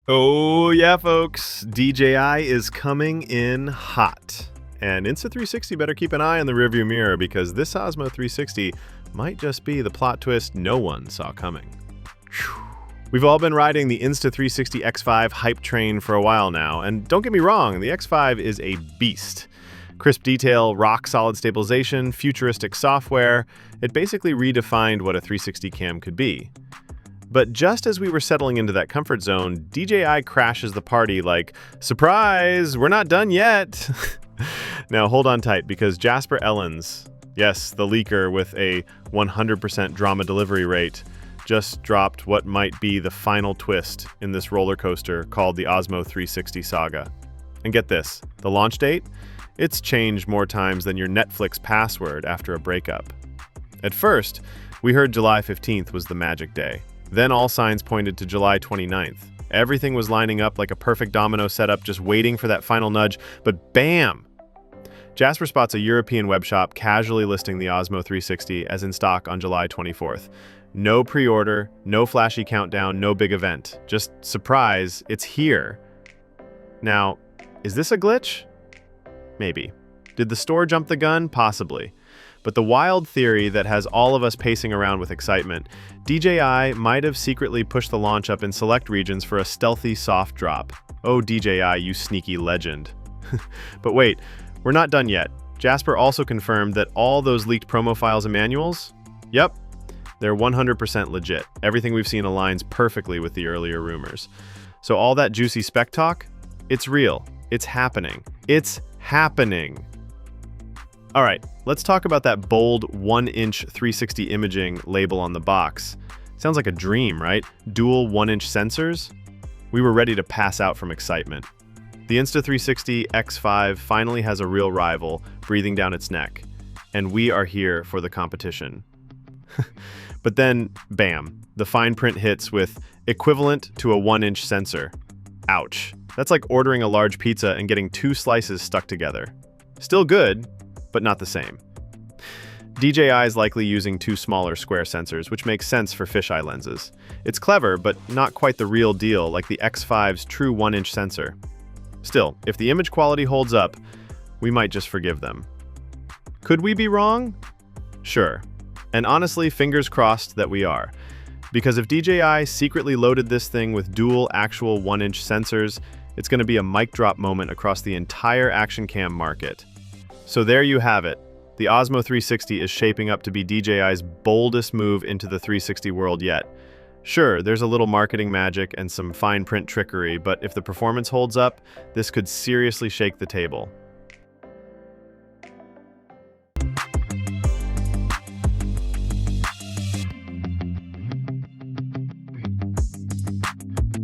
Oh yeah, folks, DJI is coming in hot. And Insta360 better keep an eye on the rearview mirror because this Osmo 360 might just be the plot twist no one saw coming. Whew. We've all been riding the Insta360 X5 hype train for a while now, and don't get me wrong, the X5 is a beast. Crisp detail, rock-solid stabilization, futuristic software, it basically redefined what a 360 cam could be. But just as we were settling into that comfort zone, DJI crashes the party like, surprise, we're not done yet. Now hold on tight because Jasper Ellens, yes, the leaker with a 100% drama delivery rate, just dropped what might be the final twist in this roller coaster called the Osmo 360 Saga. And get this, the launch date? It's changed more times than your Netflix password after a breakup. At first, we heard July 15th was the magic day. Then all signs pointed to July 29th. Everything was lining up like a perfect domino setup, just waiting for that final nudge, but bam! Jasper spots a European web shop casually listing the Osmo 360 as in stock on July 24th. No pre-order, no flashy countdown, no big event. Just surprise, it's here. Now, is this a glitch? Maybe. Did the store jump the gun? Possibly. But the wild theory that has all of us pacing around with excitement, DJI might have secretly pushed the launch up in select regions for a stealthy soft drop. Oh DJI, you sneaky legend. But wait, we're not done yet. Jasper also confirmed that all those leaked promo files and manuals? Yep, they're 100% legit. Everything we've seen aligns perfectly with the earlier rumors. So all that juicy spec talk? It's real. It's happening. It's happening. All right, let's talk about that bold 1-inch 360 imaging label on the box. Sounds like a dream, right? Dual 1-inch sensors? We were ready to pass out from excitement. The Insta360 X5 finally has a real rival breathing down its neck, and we are here for the competition. But then, bam, the fine print hits with equivalent to a 1-inch sensor. Ouch. That's like ordering a large pizza and getting 2 slices stuck together. Still good, but not the same. DJI is likely using 2 smaller square sensors, which makes sense for fisheye lenses. It's clever, but not quite the real deal like the X5's true 1-inch sensor. Still, if the image quality holds up, we might just forgive them. Could we be wrong? Sure. And honestly, fingers crossed that we are. Because if DJI secretly loaded this thing with dual actual 1-inch sensors, it's going to be a mic drop moment across the entire action cam market. So there you have it. The Osmo 360 is shaping up to be DJI's boldest move into the 360 world yet. Sure, there's a little marketing magic and some fine print trickery, but if the performance holds up, this could seriously shake the table.